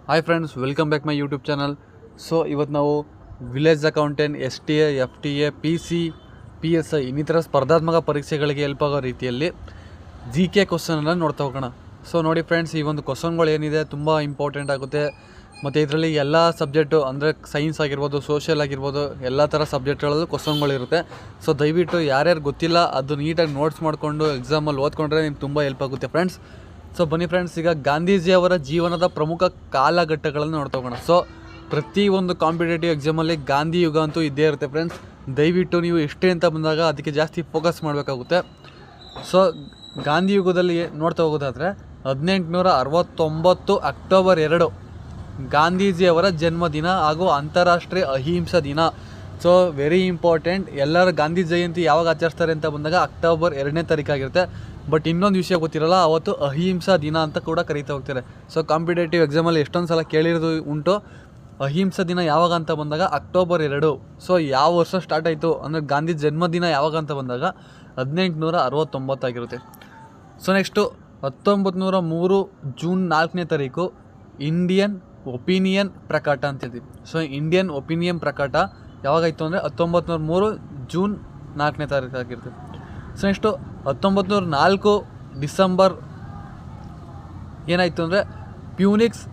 Hi friends, welcome back my YouTube channel. So ಇವತ್ತು ನಾವು village accountant, STA, FTA, PC, PSI ಇನ್ನಿತರ ಸ್ಪರ್ಧಾತ್ಮಕ ಪರೀಕ್ಷೆಗಳಿಗೆ ಹೆಲ್ಪ್ ಆಗೋ ರೀತಿಯಲ್ಲಿ GK ಕ್ವಶನನ್ನು ನೋಡ್ತಾ ಹೋಗೋಣ. ಸೊ ನೋಡಿ ಫ್ರೆಂಡ್ಸ್, ಈ ಒಂದು ಕ್ವಶನ್ಗಳು ಏನಿದೆ ತುಂಬ ಇಂಪಾರ್ಟೆಂಟ್ ಆಗುತ್ತೆ. ಮತ್ತು ಇದರಲ್ಲಿ ಎಲ್ಲ ಸಬ್ಜೆಕ್ಟು ಅಂದರೆ ಸೈನ್ಸ್ ಆಗಿರ್ಬೋದು, ಸೋಷಿಯಲ್ ಆಗಿರ್ಬೋದು, ಎಲ್ಲ ಥರ ಸಬ್ಜೆಕ್ಟ್ಗಳಲ್ಲೂ ಕ್ವಶನ್ಗಳಿರುತ್ತೆ. ಸೊ ದಯವಿಟ್ಟು ಯಾರ್ಯಾರು ಗೊತ್ತಿಲ್ಲ ಅದು ನೀಟಾಗಿ ನೋಟ್ಸ್ ಮಾಡಿಕೊಂಡು ಎಕ್ಸಾಮಲ್ಲಿ ಓದ್ಕೊಂಡ್ರೆ ನಿಮ್ಗೆ ತುಂಬ ಹೆಲ್ಪ್ ಆಗುತ್ತೆ ಫ್ರೆಂಡ್ಸ್. ಸೊ ಬನ್ನಿ ಫ್ರೆಂಡ್ಸ್, ಈಗ ಗಾಂಧೀಜಿಯವರ ಜೀವನದ ಪ್ರಮುಖ ಕಾಲಘಟ್ಟಗಳನ್ನು ನೋಡ್ತಾ ಹೋಗೋಣ. ಸೊ ಪ್ರತಿ ಒಂದು ಕಾಂಪಿಟೇಟಿವ್ ಎಕ್ಸಾಮಲ್ಲಿ ಗಾಂಧಿ ಯುಗ ಅಂತೂ ಇದ್ದೇ ಇರುತ್ತೆ ಫ್ರೆಂಡ್ಸ್. ದಯವಿಟ್ಟು ನೀವು ಎಷ್ಟೇ ಅಂತ ಬಂದಾಗ ಅದಕ್ಕೆ ಜಾಸ್ತಿ ಫೋಕಸ್ ಮಾಡಬೇಕಾಗುತ್ತೆ. ಸೊ ಗಾಂಧಿ ಯುಗದಲ್ಲಿ ನೋಡ್ತಾ ಹೋಗೋದಾದರೆ 1869 ಅಕ್ಟೋಬರ್ 2 ಗಾಂಧೀಜಿಯವರ ಜನ್ಮದಿನ ಹಾಗೂ ಅಂತಾರಾಷ್ಟ್ರೀಯ ಅಹಿಂಸಾ ದಿನ. So very important. ಎಲ್ಲರ ಗಾಂಧಿ ಜಯಂತಿ ಯಾವಾಗ ಆಚರಿಸ್ತಾರೆ ಅಂತ ಬಂದಾಗ ಅಕ್ಟೋಬರ್ 2ನೇ ತಾರೀಕಾಗಿರುತ್ತೆ. ಬಟ್ ಇನ್ನೊಂದು ವಿಷಯ ಗೊತ್ತಿರಲ್ಲ, ಅವತ್ತು ಅಹಿಂಸಾ ದಿನ ಅಂತ ಕೂಡ ಕರೀತಾ ಹೋಗ್ತಾರೆ. ಸೊ ಕಾಂಪಿಟೇಟಿವ್ ಎಕ್ಸಾಮಲ್ಲಿ ಎಷ್ಟೊಂದು ಸಲ ಕೇಳಿರೋದು ಉಂಟು. ಅಹಿಂಸಾ ದಿನ ಯಾವಾಗ ಅಂತ ಬಂದಾಗ ಅಕ್ಟೋಬರ್ 2. ಸೊ ಯಾವ ವರ್ಷ ಸ್ಟಾರ್ಟ್ ಆಯಿತು ಅಂದರೆ ಗಾಂಧಿ ಜನ್ಮದಿನ ಯಾವಾಗ ಅಂತ ಬಂದಾಗ 1869 ಆಗಿರುತ್ತೆ. ಸೊ ನೆಕ್ಸ್ಟು 1903 ಜೂನ್ 4ನೇ ತಾರೀಕು ಇಂಡಿಯನ್ ಒಪಿನಿಯನ್ ಪ್ರಕಟ ಅಂತಿದ್ವಿ. ಸೊ ಇಂಡಿಯನ್ ಒಪಿನಿಯನ್ ಪ್ರಕಟ ಯಾವಾಗಾಯಿತು ಅಂದರೆ 1903 ಜೂನ್ 4ನೇ ತಾರೀಕು ಆಗಿರುತ್ತೆ. ಸೊ ನೆಕ್ಸ್ಟು 1904 ಡಿಸೆಂಬರ್ ಏನಾಯಿತು ಅಂದರೆ ಪ್ಯೂನಿಕ್ಸ್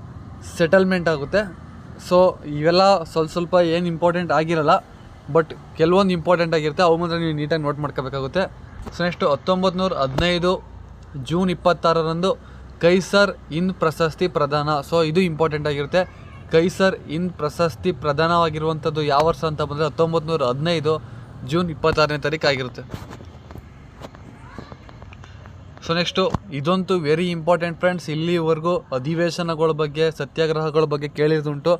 ಸೆಟಲ್ಮೆಂಟ್ ಆಗುತ್ತೆ. ಸೊ ಇವೆಲ್ಲ ಸ್ವಲ್ಪ ಏನು ಇಂಪಾರ್ಟೆಂಟ್ ಆಗಿರಲ್ಲ, ಬಟ್ ಕೆಲವೊಂದು ಇಂಪಾರ್ಟೆಂಟ್ ಆಗಿರುತ್ತೆ, ಅವು ಮಾತ್ರ ನೀವು ನೀಟಾಗಿ ನೋಟ್ ಮಾಡ್ಕೋಬೇಕಾಗುತ್ತೆ. ಸೊ ನೆಕ್ಸ್ಟು 1915 ಜೂನ್ 26ರಂದು ಕೈಸರ್ ಹಿಂದ್ ಪ್ರಶಸ್ತಿ ಪ್ರದಾನ. ಸೊ ಇದು ಇಂಪಾರ್ಟೆಂಟ್ ಆಗಿರುತ್ತೆ. ಕೈಸರ್ ಹಿಂದ್ ಪ್ರಶಸ್ತಿ ಪ್ರದಾನವಾಗಿರುವಂಥದ್ದು ಯಾವ ವರ್ಷ ಅಂತ ಬಂದರೆ 1915 ಜೂನ್ 26ನೇ ತಾರೀಕು ಆಗಿರುತ್ತೆ. ಸೊ ನೆಕ್ಸ್ಟು ಇದಂತೂ ವೆರಿ ಇಂಪಾರ್ಟೆಂಟ್ ಫ್ರೆಂಡ್ಸ್. ಇಲ್ಲಿವರೆಗೂ ಅಧಿವೇಶನಗಳ ಬಗ್ಗೆ, ಸತ್ಯಾಗ್ರಹಗಳ ಬಗ್ಗೆ ಕೇಳಿದುಂಟು.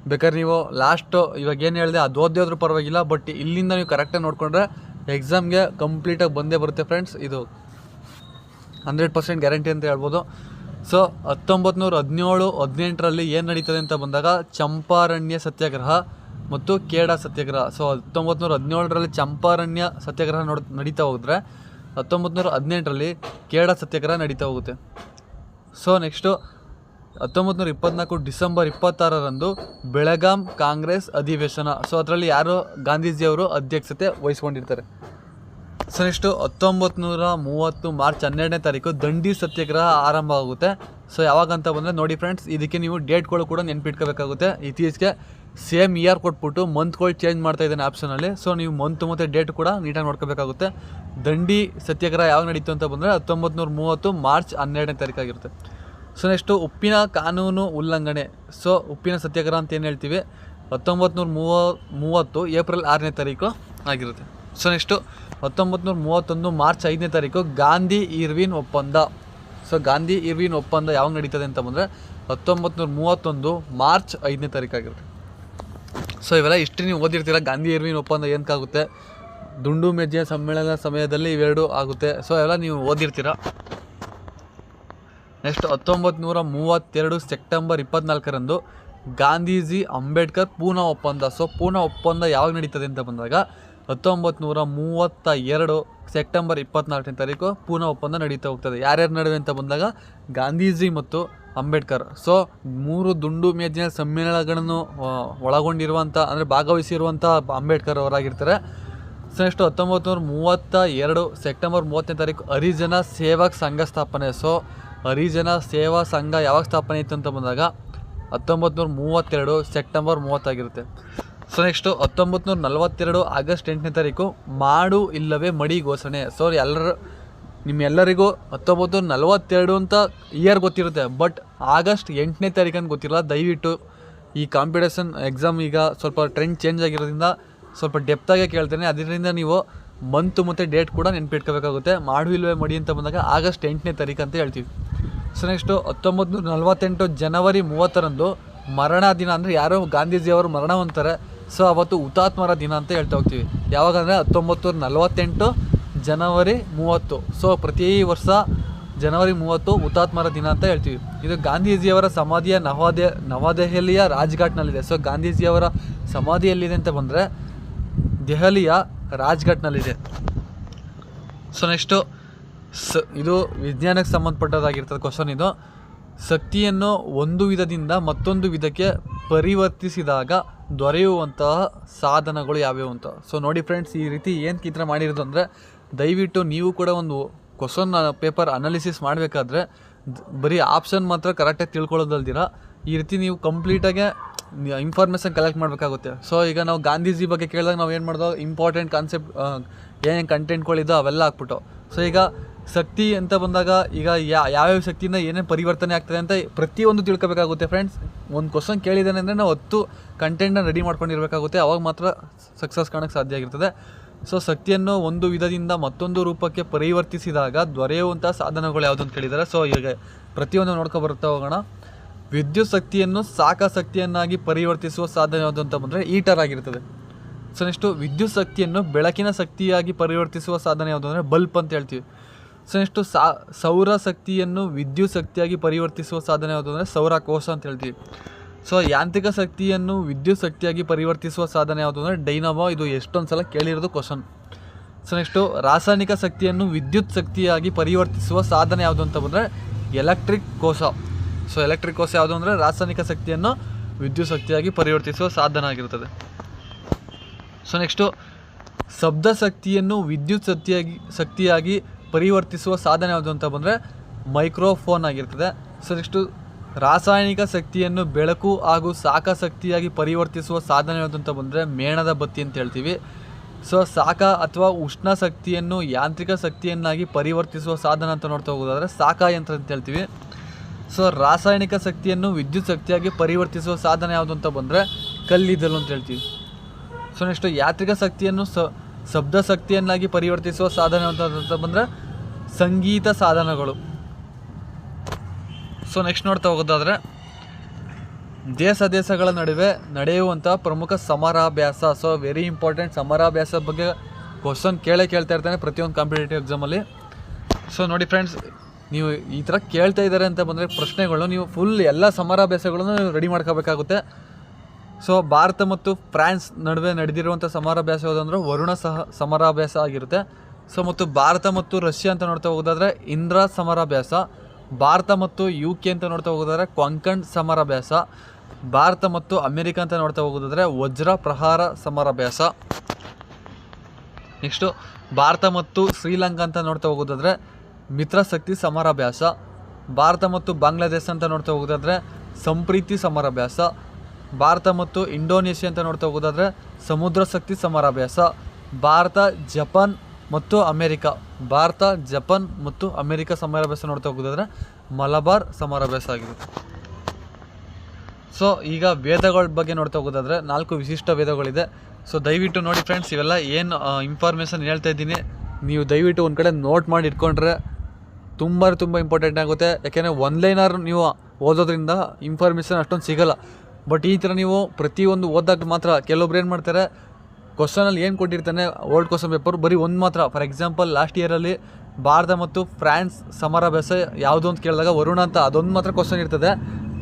ಬೇಕಾದ್ರೆ ನೀವು ಲಾಸ್ಟು ಇವಾಗ ಏನು ಹೇಳಿದೆ ಅದು ಓದಿದ್ರೂ ಪರವಾಗಿಲ್ಲ, ಬಟ್ ಇಲ್ಲಿಂದ ನೀವು ಕರೆಕ್ಟಾಗಿ ನೋಡಿಕೊಂಡ್ರೆ ಎಕ್ಸಾಮ್ಗೆ ಕಂಪ್ಲೀಟಾಗಿ ಬಂದೇ ಬರುತ್ತೆ ಫ್ರೆಂಡ್ಸ್. ಇದು 100% ಗ್ಯಾರಂಟಿ ಅಂತ ಹೇಳ್ಬೋದು. ಸೊ 1917-18ರಲ್ಲಿ ಏನು ನಡೀತದೆ ಅಂತ ಬಂದಾಗ ಚಂಪಾರಣ್ಯ ಸತ್ಯಾಗ್ರಹ ಮತ್ತು ಖೇಡಾ ಸತ್ಯಾಗ್ರಹ. ಸೊ 1917ರಲ್ಲಿ ಚಂಪಾರಣ್ಯ ಸತ್ಯಾಗ್ರಹ ನಡೀತಾ ಹೋದರೆ 1918ರಲ್ಲಿ ಖೇಡಾ ಸತ್ಯಾಗ್ರಹ ನಡೀತಾ ಹೋಗುತ್ತೆ. ಸೊ ನೆಕ್ಸ್ಟು 1924 ಡಿಸೆಂಬರ್ 26ರಂದು ಬೆಳಗಾಂ ಕಾಂಗ್ರೆಸ್ ಅಧಿವೇಶನ. ಸೊ ಅದರಲ್ಲಿ ಯಾರು ಗಾಂಧೀಜಿಯವರು ಅಧ್ಯಕ್ಷತೆ ವಹಿಸ್ಕೊಂಡಿರ್ತಾರೆ. ಸೊ ನೆಕ್ಸ್ಟು 1930 ಮಾರ್ಚ್ 12ನೇ ತಾರೀಕು ದಂಡಿ ಸತ್ಯಾಗ್ರಹ ಆರಂಭ ಆಗುತ್ತೆ. ಸೊ ಯಾವಾಗಂತ ಬಂದರೆ ನೋಡಿ ಫ್ರೆಂಡ್ಸ್, ಇದಕ್ಕೆ ನೀವು ಡೇಟ್ಗಳು ಕೂಡ ನೆನ್ಪಿಟ್ಕೋಬೇಕಾಗುತ್ತೆ. ಇತ್ತೀಚೆಗೆ ಸೇಮ್ ಇಯರ್ ಕೊಟ್ಬಿಟ್ಟು ಮಂತ್ಗಳು ಚೇಂಜ್ ಮಾಡ್ತಾ ಇದ್ದಾನೆ ಆಪ್ಷನಲ್ಲಿ. ಸೊ ನೀವು ಮಂತ್ ಮತ್ತು ಡೇಟ್ ಕೂಡ ನೀಟಾಗಿ ನೋಡ್ಕೋಬೇಕಾಗುತ್ತೆ. ದಂಡಿ ಸತ್ಯಾಗ್ರಹ ಯಾವಾಗ ನಡೀತು ಅಂತ ಬಂದರೆ 1930 ಮಾರ್ಚ್ 12ನೇ ತಾರೀಕಾಗಿರುತ್ತೆ. ಸೊ ನೆಕ್ಸ್ಟು ಉಪ್ಪಿನ ಕಾನೂನು ಉಲ್ಲಂಘನೆ. ಸೊ ಉಪ್ಪಿನ ಸತ್ಯಾಗ್ರಹ ಅಂತ ಏನು ಹೇಳ್ತೀವಿ 1930 ಏಪ್ರಿಲ್ 6ನೇ ತಾರೀಕು ಆಗಿರುತ್ತೆ. ಸೊ ನೆಕ್ಸ್ಟು 1931 ಮಾರ್ಚ್ 5ನೇ ತಾರೀಕು ಗಾಂಧಿ ಇರ್ವಿನ್ ಒಪ್ಪಂದ. ಸೊ ಗಾಂಧಿ ಇರ್ವಿನ್ ಒಪ್ಪಂದ ಯಾವಾಗ ನಡೀತದೆ ಅಂತ ಬಂದರೆ 1931 ಮಾರ್ಚ್ 5ನೇ ತಾರೀಕಾಗಿರುತ್ತೆ. ಸೊ ಇವೆಲ್ಲ ಇಷ್ಟು ನೀವು ಓದಿರ್ತೀರ. ಗಾಂಧಿ ಇರ್ವಿನ್ ಒಪ್ಪಂದ ಏನಕ್ಕಾಗುತ್ತೆ, ದುಂಡು ಮೇಜಿನ ಸಮ್ಮೇಳನ ಸಮಯದಲ್ಲಿ ಇವೆರಡು ಆಗುತ್ತೆ. ಸೊ ಎಲ್ಲ ನೀವು ಓದಿರ್ತೀರ. ನೆಕ್ಸ್ಟ್ 1932 ಸೆಪ್ಟೆಂಬರ್ 24ರಂದು ಗಾಂಧೀಜಿ ಅಂಬೇಡ್ಕರ್ ಪೂನಾ ಒಪ್ಪಂದ. ಸೊ ಪೂನಾ ಒಪ್ಪಂದ ಯಾವಾಗ ನಡೀತದೆ ಅಂತ ಬಂದಾಗ 1932 ಸೆಪ್ಟೆಂಬರ್ 24ನೇ ತಾರೀಕು ಪೂನಾ ಒಪ್ಪಂದ ನಡೀತಾ ಹೋಗ್ತದೆ. ಯಾರ್ಯಾರ ನಡುವೆ ಅಂತ ಬಂದಾಗ ಗಾಂಧೀಜಿ ಮತ್ತು ಅಂಬೇಡ್ಕರ್. ಸೊ 3 ದುಂಡು ಮೇಜಿನ ಸಮ್ಮೇಳನಗಳನ್ನು ಒಳಗೊಂಡಿರುವಂಥ ಅಂದರೆ ಭಾಗವಹಿಸಿರುವಂಥ ಅಂಬೇಡ್ಕರ್ ಅವರಾಗಿರ್ತಾರೆ. ಸೊ ನೆಕ್ಸ್ಟ್ 1932 ಸೆಪ್ಟೆಂಬರ್ 30ನೇ ತಾರೀಕು ಹರಿಜನ ಸೇವಕ್ ಸಂಘ ಸ್ಥಾಪನೆ. ಸೊ ಹರಿಜನ ಸೇವಾ ಸಂಘ ಯಾವಾಗ ಸ್ಥಾಪನೆ ಇತ್ತು ಅಂತ ಬಂದಾಗ 1932 ಸೆಪ್ಟೆಂಬರ್ 30 ಆಗಿರುತ್ತೆ. ಸೊ ನೆಕ್ಸ್ಟು 1942 ಆಗಸ್ಟ್ 8ನೇ ತಾರೀಕು ಮಾಡು ಇಲ್ಲವೇ ಮಡಿ ಘೋಷಣೆ. ಸೊ ನಿಮ್ಮೆಲ್ಲರಿಗೂ 1942 ಅಂತ ಇಯರ್ ಗೊತ್ತಿರುತ್ತೆ, ಬಟ್ ಆಗಸ್ಟ್ 8ನೇ ತಾರೀಕಂತ ಗೊತ್ತಿರಲ್ಲ. ದಯವಿಟ್ಟು ಈ ಕಾಂಪಿಟೇಷನ್ ಎಕ್ಸಾಮ್ ಈಗ ಸ್ವಲ್ಪ ಟ್ರೆಂಡ್ ಚೇಂಜ್ ಆಗಿರೋದ್ರಿಂದ ಸ್ವಲ್ಪ ಡೆಪ್ತಾಗೆ ಕೇಳ್ತೇನೆ. ಅದರಿಂದ ನೀವು ಮಂತ್ ಮತ್ತು ಡೇಟ್ ಕೂಡ ನೆನ್ಪಿಟ್ಕೋಬೇಕಾಗುತ್ತೆ. ಮಾಡು ಇಲ್ಲವೇ ಮಡಿ ಅಂತ ಬಂದಾಗ ಆಗಸ್ಟ್ 8ನೇ ತಾರೀಕು ಅಂತ ಹೇಳ್ತೀವಿ. ಸೊ ನೆಕ್ಸ್ಟು 1948 ಜನವರಿ 30ರಂದು ಮರಣ ದಿನ. ಅಂದರೆ ಯಾರೋ ಗಾಂಧೀಜಿಯವರು ಮರಣ ಹೊಂತಾರೆ. ಸೊ ಅವತ್ತು ಹುತಾತ್ಮರ ದಿನ ಅಂತ ಹೇಳ್ತಾ ಹೋಗ್ತೀವಿ. ಯಾವಾಗಂದರೆ 1948 ಜನವರಿ 30. ಸೊ ಪ್ರತಿ ವರ್ಷ ಜನವರಿ 30 ಹುತಾತ್ಮರ ದಿನ ಅಂತ ಹೇಳ್ತೀವಿ. ಇದು ಗಾಂಧೀಜಿಯವರ ಸಮಾಧಿಯ ನವದೆಹಲಿಯ ರಾಜ್ಘಾಟ್ನಲ್ಲಿದೆ. ಸೊ ಗಾಂಧೀಜಿಯವರ ಸಮಾಧಿ ಎಲ್ಲಿದೆ ಅಂತ ಬಂದರೆ ದೆಹಲಿಯ ರಾಜ್ಘಾಟ್ನಲ್ಲಿದೆ. ಸೊ ನೆಕ್ಸ್ಟು ಇದು ವಿಜ್ಞಾನಕ್ಕೆ ಸಂಬಂಧಪಟ್ಟದಾಗಿರ್ತದೆ ಕ್ವಶನ್ ಇದು. ಶಕ್ತಿಯನ್ನು ಒಂದು ವಿಧದಿಂದ ಮತ್ತೊಂದು ವಿಧಕ್ಕೆ ಪರಿವರ್ತಿಸಿದಾಗ ದೊರೆಯುವಂತಹ ಸಾಧನಗಳು ಯಾವ್ಯಾವು ಅಂತ. ಸೊ ನೋಡಿ ಫ್ರೆಂಡ್ಸ್, ಈ ರೀತಿ ಏನು ಚಿತ್ರ ಮಾಡಿರೋದು ಅಂದರೆ, ದಯವಿಟ್ಟು ನೀವು ಕೂಡ ಒಂದು ಕ್ವಶನ್ ಪೇಪರ್ ಅನಾಲಿಸಿಸ್ ಮಾಡಬೇಕಾದ್ರೆ ಬರೀ ಆಪ್ಷನ್ ಮಾತ್ರ ಕರೆಕ್ಟಾಗಿ ತಿಳ್ಕೊಳ್ಳೋದಲ್ದಿರ ಈ ರೀತಿ ನೀವು ಕಂಪ್ಲೀಟಾಗೆ ಇನ್ಫಾರ್ಮೇಷನ್ ಕಲೆಕ್ಟ್ ಮಾಡಬೇಕಾಗುತ್ತೆ. ಸೊ ಈಗ ನಾವು ಗಾಂಧೀಜಿ ಬಗ್ಗೆ ಕೇಳಿದಾಗ ನಾವು ಏನು ಮಾಡಿದೋ, ಇಂಪಾರ್ಟೆಂಟ್ ಕಾನ್ಸೆಪ್ಟ್ ಏನೇನು ಕಂಟೆಂಟ್ಗಳಿದ್ದೋ ಅವೆಲ್ಲ ಹಾಕ್ಬಿಟ್ಟು. ಸೊ ಈಗ ಶಕ್ತಿ ಅಂತ ಬಂದಾಗ ಈಗ ಯಾವ್ಯಾವ ಶಕ್ತಿಯಿಂದ ಏನೇನು ಪರಿವರ್ತನೆ ಆಗ್ತದೆ ಅಂತ ಪ್ರತಿಯೊಂದು ತಿಳ್ಕೊಬೇಕಾಗುತ್ತೆ ಫ್ರೆಂಡ್ಸ್. ಒಂದು ಕ್ವಶನ್ ಕೇಳಿದ್ದಾನೆ ಅಂದರೆ ನಾವು 10 ಕಂಟೆಂಟ್ನ ರೆಡಿ ಮಾಡ್ಕೊಂಡಿರಬೇಕಾಗುತ್ತೆ, ಅವಾಗ ಮಾತ್ರ ಸಕ್ಸಸ್ ಕಾಣೋಕ್ಕೆ ಸಾಧ್ಯ ಆಗಿರ್ತದೆ. ಸೊ ಶಕ್ತಿಯನ್ನು ಒಂದು ವಿಧದಿಂದ ಮತ್ತೊಂದು ರೂಪಕ್ಕೆ ಪರಿವರ್ತಿಸಿದಾಗ ದೊರೆಯುವಂಥ ಸಾಧನಗಳು ಯಾವುದು ಅಂತ ಕೇಳಿದ್ದಾರೆ. ಸೊ ಈಗ ಪ್ರತಿಯೊಂದು ನೋಡ್ಕೊಬರ್ತಾ ಹೋಗೋಣ. ವಿದ್ಯುತ್ ಶಕ್ತಿಯನ್ನು ಶಾಖ ಶಕ್ತಿಯನ್ನಾಗಿ ಪರಿವರ್ತಿಸುವ ಸಾಧನ ಯಾವುದು ಅಂತ ಬಂದರೆ ಹೀಟರ್ ಆಗಿರ್ತದೆ. ಸೊ ನೆಕ್ಸ್ಟು ವಿದ್ಯುತ್ ಶಕ್ತಿಯನ್ನು ಬೆಳಕಿನ ಶಕ್ತಿಯಾಗಿ ಪರಿವರ್ತಿಸುವ ಸಾಧನ ಯಾವುದು ಅಂದರೆ ಬಲ್ಬ್ ಅಂತ ಹೇಳ್ತೀವಿ. ಸೊ ನೆಕ್ಸ್ಟು ಸೌರ ಶಕ್ತಿಯನ್ನು ವಿದ್ಯುತ್ ಶಕ್ತಿಯಾಗಿ ಪರಿವರ್ತಿಸುವ ಸಾಧನ ಯಾವುದು ಅಂದರೆ ಸೌರಕೋಶ ಅಂತ ಹೇಳ್ತೀವಿ. ಸೊ ಯಾಂತ್ರಿಕ ಶಕ್ತಿಯನ್ನು ವಿದ್ಯುತ್ ಶಕ್ತಿಯಾಗಿ ಪರಿವರ್ತಿಸುವ ಸಾಧನ ಯಾವುದು ಅಂದರೆ ಡೈನಮೋ. ಇದು ಎಷ್ಟೊಂದು ಸಲ ಕೇಳಿರೋದು ಕ್ವಶನ್. ಸೊ ನೆಕ್ಸ್ಟು ರಾಸಾಯನಿಕ ಶಕ್ತಿಯನ್ನು ವಿದ್ಯುತ್ ಶಕ್ತಿಯಾಗಿ ಪರಿವರ್ತಿಸುವ ಸಾಧನ ಯಾವುದು ಅಂತ ಬಂದರೆ ಎಲೆಕ್ಟ್ರಿಕ್ ಕೋಶ. ಸೊ ಎಲೆಕ್ಟ್ರಿಕ್ ಕೋಶ ಯಾವುದು ಅಂದರೆ ರಾಸಾಯನಿಕ ಶಕ್ತಿಯನ್ನು ವಿದ್ಯುತ್ ಶಕ್ತಿಯಾಗಿ ಪರಿವರ್ತಿಸುವ ಸಾಧನ ಆಗಿರುತ್ತದೆ. ಸೊ ನೆಕ್ಸ್ಟು ಶಬ್ದ ಶಕ್ತಿಯನ್ನು ವಿದ್ಯುತ್ ಶಕ್ತಿಯಾಗಿ ಪರಿವರ್ತಿಸುವ ಸಾಧನ ಯಾವುದು ಅಂತ ಬಂದರೆ ಮೈಕ್ರೋಫೋನ್ ಆಗಿರ್ತದೆ. ಸೊ ನೆಕ್ಸ್ಟು ರಾಸಾಯನಿಕ ಶಕ್ತಿಯನ್ನು ಬೆಳಕು ಹಾಗೂ ಶಾಖ ಶಕ್ತಿಯಾಗಿ ಪರಿವರ್ತಿಸುವ ಸಾಧನ ಯಾವುದು ಅಂತ ಬಂದರೆ ಮೇಣದ ಬತ್ತಿ ಅಂತ ಹೇಳ್ತೀವಿ. ಸೊ ಶಾಖ ಅಥವಾ ಉಷ್ಣ ಶಕ್ತಿಯನ್ನು ಯಾಂತ್ರಿಕ ಶಕ್ತಿಯನ್ನಾಗಿ ಪರಿವರ್ತಿಸುವ ಸಾಧನ ಅಂತ ನೋಡ್ತಾ ಹೋಗೋದಾದರೆ ಶಾಖಯಂತ್ರ ಅಂತ ಹೇಳ್ತೀವಿ. ಸೊ ರಾಸಾಯನಿಕ ಶಕ್ತಿಯನ್ನು ವಿದ್ಯುತ್ ಶಕ್ತಿಯಾಗಿ ಪರಿವರ್ತಿಸುವ ಸಾಧನ ಯಾವುದು ಅಂತ ಬಂದರೆ ಕಲ್ಲಿದ್ದಲು ಅಂತ ಹೇಳ್ತೀವಿ. ಸೊ ನೆಕ್ಸ್ಟ್ ಯಾಂತ್ರಿಕ ಶಕ್ತಿಯನ್ನು ಶಬ್ದ ಶಕ್ತಿಯನ್ನಾಗಿ ಪರಿವರ್ತಿಸುವ ಸಾಧನ ಅಂತ ಬಂದರೆ ಸಂಗೀತ ಸಾಧನಗಳು. ಸೊ ನೆಕ್ಸ್ಟ್ ನೋಡ್ತಾ ಹೋಗೋದಾದರೆ ದೇಶಗಳ ನಡುವೆ ನಡೆಯುವಂಥ ಪ್ರಮುಖ ಸಮರಾಭ್ಯಾಸ. ಸೊ ವೆರಿ ಇಂಪಾರ್ಟೆಂಟ್, ಸಮರಾಭ್ಯಾಸದ ಬಗ್ಗೆ ಕ್ವಶನ್ ಕೇಳ್ತಾ ಇರ್ತಾನೆ ಪ್ರತಿಯೊಂದು ಕಾಂಪಿಟೇಟಿವ್ ಎಕ್ಸಾಮಲ್ಲಿ. ಸೊ ನೋಡಿ ಫ್ರೆಂಡ್ಸ್, ನೀವು ಈ ಥರ ಕೇಳ್ತಾ ಇದ್ದಾರೆ ಅಂತ ಬಂದರೆ ಪ್ರಶ್ನೆಗಳು ನೀವು ಫುಲ್ ಎಲ್ಲ ಸಮರಾಭ್ಯಾಸಗಳನ್ನು ರೆಡಿ ಮಾಡ್ಕೋಬೇಕಾಗುತ್ತೆ. ಸೊ ಭಾರತ ಮತ್ತು ಫ್ರಾನ್ಸ್ ನಡುವೆ ನಡೆದಿರುವಂಥ ಸಮರಾಭ್ಯಾಸ ಯಾವುದಂದ್ರೆ ವರುಣ ಸಮರಾಭ್ಯಾಸ ಆಗಿರುತ್ತೆ. ಸೊ ಮತ್ತು ಭಾರತ ಮತ್ತು ರಷ್ಯಾ ಅಂತ ನೋಡ್ತಾ ಹೋಗೋದಾದರೆ ಇಂದ್ರ ಸಮರಾಭ್ಯಾಸ. ಭಾರತ ಮತ್ತು UK ಅಂತ ನೋಡ್ತಾ ಹೋಗೋದಾದರೆ ಕೊಂಕಣ್ ಸಮರಾಭ್ಯಾಸ. ಭಾರತ ಮತ್ತು ಅಮೆರಿಕ ಅಂತ ನೋಡ್ತಾ ಹೋಗೋದಾದರೆ ವಜ್ರ ಪ್ರಹಾರ ಸಮರಾಭ್ಯಾಸ. ನೆಕ್ಸ್ಟು ಭಾರತ ಮತ್ತು ಶ್ರೀಲಂಕಾ ಅಂತ ನೋಡ್ತಾ ಹೋಗೋದಾದರೆ ಮಿತ್ರಶಕ್ತಿ ಸಮರಾಭ್ಯಾಸ. ಭಾರತ ಮತ್ತು ಬಾಂಗ್ಲಾದೇಶ ಅಂತ ನೋಡ್ತಾ ಹೋಗೋದಾದರೆ ಸಂಪ್ರೀತಿ ಸಮರಾಭ್ಯಾಸ. ಭಾರತ ಮತ್ತು ಇಂಡೋನೇಷ್ಯಾ ಅಂತ ನೋಡ್ತಾ ಹೋಗೋದಾದರೆ ಸಮುದ್ರ ಶಕ್ತಿ ಸಮರಾಭ್ಯಾಸ. ಭಾರತ ಜಪಾನ್ ಮತ್ತು ಅಮೇರಿಕ. ಭಾರತ ಜಪಾನ್ ಮತ್ತು ಅಮೇರಿಕ ಸಮರಾಭ್ಯಾಸ ನೋಡ್ತಾ ಹೋಗೋದಾದರೆ ಮಲಬಾರ್ ಸಮರಾಭ್ಯಾಸ ಆಗಿರುತ್ತೆ. ಸೊ ಈಗ ವೇದಗಳ ಬಗ್ಗೆ ನೋಡ್ತಾ ಹೋಗೋದಾದರೆ 4 ವಿಶಿಷ್ಟ ವೇದಗಳಿದೆ. ಸೊ ದಯವಿಟ್ಟು ನೋಡಿ ಫ್ರೆಂಡ್ಸ್, ಇವೆಲ್ಲ ಏನು ಇನ್ಫಾರ್ಮೇಷನ್ ಹೇಳ್ತಾ ಇದ್ದೀನಿ ನೀವು ದಯವಿಟ್ಟು ಒಂದು ಕಡೆ ನೋಟ್ ಮಾಡಿ ಇಟ್ಕೊಂಡ್ರೆ ತುಂಬ ಇಂಪಾರ್ಟೆಂಟ್ ಆಗುತ್ತೆ. ಯಾಕೆಂದರೆ ಒನ್ಲೈನರ್ ನೀವು ಓದೋದ್ರಿಂದ ಇನ್ಫಾರ್ಮೇಷನ್ ಅಷ್ಟೊಂದು ಸಿಗೋಲ್ಲ. ಬಟ್ ಈ ಥರ ನೀವು ಪ್ರತಿಯೊಂದು ಓದಾಗ ಮಾತ್ರ ಕೆಲವೊಬ್ರು ಏನು ಮಾಡ್ತಾರೆ, ಕ್ವಶನಲ್ಲಿ ಏನು ಕೊಟ್ಟಿರ್ತಾನೆ ಓಲ್ಡ್ ಕ್ವಶನ್ ಪೇಪರ್ ಬರೀ ಒಂದು ಮಾತ್ರ. ಫಾರ್ ಎಕ್ಸಾಂಪಲ್ ಲಾಸ್ಟ್ ಇಯರಲ್ಲಿ ಭಾರತ ಮತ್ತು ಫ್ರಾನ್ಸ್ ಸಮರಾಭ್ಯಾಸ ಯಾವುದು ಅಂತ ಕೇಳಿದಾಗ ವರುಣ ಅಂತ ಅದೊಂದು ಮಾತ್ರ ಕ್ವಶನ್ ಇರ್ತದೆ.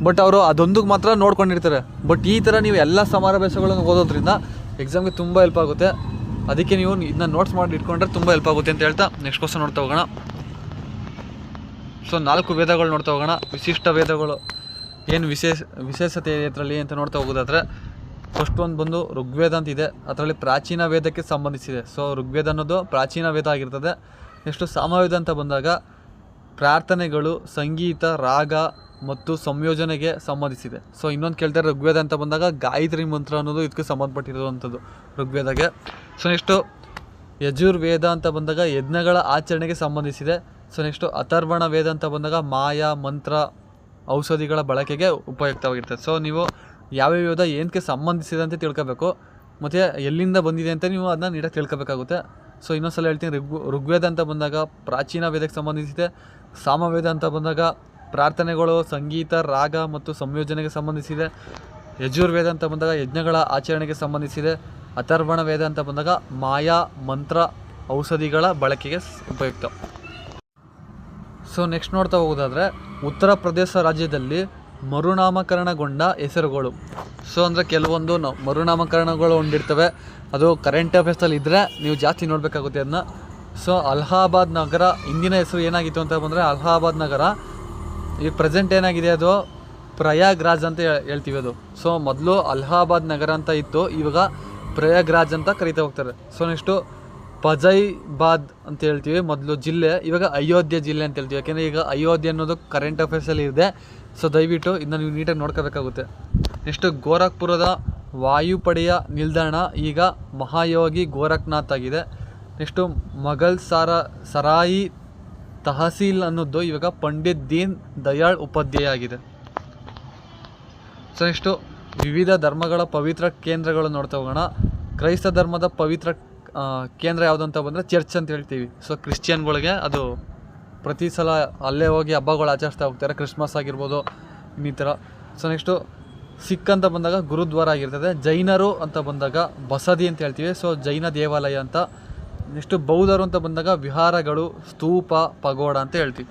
ಬಟ್ ಅವರು ಅದೊಂದಕ್ಕೆ ಮಾತ್ರ ನೋಡ್ಕೊಂಡಿರ್ತಾರೆ. ಬಟ್ ಈ ಥರ ನೀವು ಎಲ್ಲ ಸಮರಾಭ್ಯಾಸಗಳನ್ನು ಓದೋದ್ರಿಂದ ಎಕ್ಸಾಮ್ಗೆ ತುಂಬ ಹೆಲ್ಪ್ ಆಗುತ್ತೆ. ಅದಕ್ಕೆ ನೀವು ಇದನ್ನ ನೋಟ್ಸ್ ಮಾಡಿ ಇಟ್ಕೊಂಡ್ರೆ ತುಂಬ ಹೆಲ್ಪ್ ಆಗುತ್ತೆ ಅಂತ ಹೇಳ್ತಾ ನೆಕ್ಸ್ಟ್ ಕ್ವಶನ್ ನೋಡ್ತಾ ಹೋಗೋಣ. ಸೊ 4 ವೇದಗಳು ನೋಡ್ತಾ ಹೋಗೋಣ. ವಿಶಿಷ್ಟ ವೇದಗಳು ಏನು ವಿಶೇಷತೆ ಇದರಲ್ಲಿ ಅಂತ ನೋಡ್ತಾ ಹೋಗೋದಾದರೆ ಫಸ್ಟ್ ಒಂದು ಬಂದು ಋಗ್ವೇದ ಅಂತಿದೆ. ಅದರಲ್ಲಿ ಪ್ರಾಚೀನ ವೇದಕ್ಕೆ ಸಂಬಂಧಿಸಿದೆ. ಸೊ ಋಗ್ವೇದ ಅನ್ನೋದು ಪ್ರಾಚೀನ ವೇದ ಆಗಿರ್ತದೆ. ನೆಕ್ಸ್ಟು ಸಾಮವೇದ ಅಂತ ಬಂದಾಗ ಪ್ರಾರ್ಥನೆಗಳು, ಸಂಗೀತ, ರಾಗ ಮತ್ತು ಸಂಯೋಜನೆಗೆ ಸಂಬಂಧಿಸಿದೆ. ಸೊ ಇನ್ನೊಂದು ಕೇಳ್ತಾರೆ ಋಗ್ವೇದ ಅಂತ ಬಂದಾಗ ಗಾಯತ್ರಿ ಮಂತ್ರ ಅನ್ನೋದು ಇದಕ್ಕೆ ಸಂಬಂಧಪಟ್ಟಿರುವಂಥದ್ದು ಋಗ್ವೇದಗೆ. ಸೊ ನೆಕ್ಸ್ಟು ಯಜುರ್ವೇದ ಅಂತ ಬಂದಾಗ ಯಜ್ಞಗಳ ಆಚರಣೆಗೆ ಸಂಬಂಧಿಸಿದೆ. ಸೊ ನೆಕ್ಸ್ಟು ಅಥರ್ವಣ ವೇದ ಅಂತ ಬಂದಾಗ ಮಾಯ, ಮಂತ್ರ, ಔಷಧಿಗಳ ಬಳಕೆಗೆ ಉಪಯುಕ್ತವಾಗಿರ್ತದೆ. ಸೊ ನೀವು ಯಾವ್ಯಾವ ವೇದ ಏನಕ್ಕೆ ಸಂಬಂಧಿಸಿದೆ ಅಂತ ತಿಳ್ಕೊಬೇಕು, ಮತ್ತು ಎಲ್ಲಿಂದ ಬಂದಿದೆ ಅಂತ ನೀವು ಅದನ್ನ ನೀಟಾಗಿ ತಿಳ್ಕೊಬೇಕಾಗುತ್ತೆ. ಸೊ ಇನ್ನೊಂದ್ಸಲ ಹೇಳ್ತೀನಿ, ಋಗ್ವೇದ ಅಂತ ಬಂದಾಗ ಪ್ರಾಚೀನ ವೇದಕ್ಕೆ ಸಂಬಂಧಿಸಿದೆ. ಸಾಮವೇದ ಅಂತ ಬಂದಾಗ ಪ್ರಾರ್ಥನೆಗಳು, ಸಂಗೀತ, ರಾಗ ಮತ್ತು ಸಂಯೋಜನೆಗೆ ಸಂಬಂಧಿಸಿದೆ. ಯಜುರ್ವೇದ ಅಂತ ಬಂದಾಗ ಯಜ್ಞಗಳ ಆಚರಣೆಗೆ ಸಂಬಂಧಿಸಿದೆ. ಅಥರ್ವಣ ವೇದ ಅಂತ ಬಂದಾಗ ಮಾಯಾ, ಮಂತ್ರ, ಔಷಧಿಗಳ ಬಳಕೆಗೆ ಉಪಯುಕ್ತ. ಸೊ ನೆಕ್ಸ್ಟ್ ನೋಡ್ತಾ ಹೋಗೋದಾದರೆ ಉತ್ತರ ಪ್ರದೇಶ ರಾಜ್ಯದಲ್ಲಿ ಮರುನಾಮಕರಣಗೊಂಡ ಹೆಸರುಗಳು. ಸೊ ಅಂದರೆ ಕೆಲವೊಂದು ಮರುನಾಮಕರಣಗಳು ಹೊಂದಿರ್ತವೆ. ಅದು ಕರೆಂಟ್ ಅಫೇರ್ಸಲ್ಲಿ ಇದ್ದರೆ ನೀವು ಜಾಸ್ತಿ ನೋಡಬೇಕಾಗುತ್ತೆ ಅದನ್ನ. ಸೊ ಅಲಹಾಬಾದ್ ನಗರ ಹಿಂದಿನ ಹೆಸರು ಏನಾಗಿತ್ತು ಅಂತ ಬಂದರೆ ಅಲಹಾಬಾದ್ ನಗರ ಈಗ ಪ್ರೆಸೆಂಟ್ ಏನಾಗಿದೆ ಅದು ಪ್ರಯಾಗ್ರಾಜ್ ಅಂತ ಹೇಳ್ತೀವಿ ಅದು. ಸೊ ಮೊದಲು ಅಲಹಾಬಾದ್ ನಗರ ಅಂತ ಇತ್ತು, ಇವಾಗ ಪ್ರಯಾಗ್ರಾಜ್ ಅಂತ ಕರಿತಾ ಹೋಗ್ತಾರೆ. ಸೊ ನೆಕ್ಸ್ಟು ಫಜೈಬಾದ್ ಅಂತ ಹೇಳ್ತೀವಿ ಮೊದಲು ಜಿಲ್ಲೆ, ಇವಾಗ ಅಯೋಧ್ಯೆ ಜಿಲ್ಲೆ ಅಂತ ಹೇಳ್ತೀವಿ. ಯಾಕೆಂದರೆ ಈಗ ಅಯೋಧ್ಯೆ ಅನ್ನೋದು ಕರೆಂಟ್ ಅಫೇರ್ಸಲ್ಲಿ ಇದೆ. ಸೊ ದಯವಿಟ್ಟು ಇದನ್ನ ನೀವು ನೀಟಾಗಿ ನೋಡ್ಕೋಬೇಕಾಗುತ್ತೆ. ನೆಕ್ಸ್ಟು ಗೋರಖ್ಪುರದ ವಾಯುಪಡೆಯ ನಿಲ್ದಾಣ ಈಗ ಮಹಾಯೋಗಿ ಗೋರಖ್ನಾಥ್ ಆಗಿದೆ. ನೆಕ್ಸ್ಟು ಮೊಘಲ್ ಸರಾಯಿ ತಹಸೀಲ್ ಅನ್ನೋದು ಇವಾಗ ಪಂಡಿತ್ ದೀನ್ ದಯಾಳ್ ಉಪಾಧ್ಯಾಯ ಆಗಿದೆ. ಸೊ ನೆಕ್ಸ್ಟು ವಿವಿಧ ಧರ್ಮಗಳ ಪವಿತ್ರ ಕೇಂದ್ರಗಳು ನೋಡ್ತಾ ಹೋಗೋಣ. ಕ್ರೈಸ್ತ ಧರ್ಮದ ಪವಿತ್ರ ಕೇಂದ್ರ ಯಾವುದು ಅಂತ ಬಂದರೆ ಚರ್ಚ್ ಅಂತ ಹೇಳ್ತೀವಿ. ಸೊ ಕ್ರಿಶ್ಚಿಯನ್ಗಳಿಗೆ ಅದು ಪ್ರತಿ ಸಲ ಅಲ್ಲೇ ಹೋಗಿ ಹಬ್ಬಗಳು ಆಚರಿಸ್ತಾ ಹೋಗ್ತಾರೆ, ಕ್ರಿಸ್ಮಸ್ ಆಗಿರ್ಬೋದು ಇನ್ನಿತರ. ಸೊ ನೆಕ್ಸ್ಟು ಸಿಖ್ ಅಂತ ಬಂದಾಗ ಗುರುದ್ವಾರ ಆಗಿರ್ತದೆ. ಜೈನರು ಅಂತ ಬಂದಾಗ ಬಸದಿ ಅಂತ ಹೇಳ್ತೀವಿ, ಸೊ ಜೈನ ದೇವಾಲಯ ಅಂತ. ನೆಕ್ಸ್ಟು ಬೌದ್ಧರು ಅಂತ ಬಂದಾಗ ವಿಹಾರಗಳು, ಸ್ತೂಪ, ಪಗೋಡ ಅಂತ ಹೇಳ್ತೀವಿ.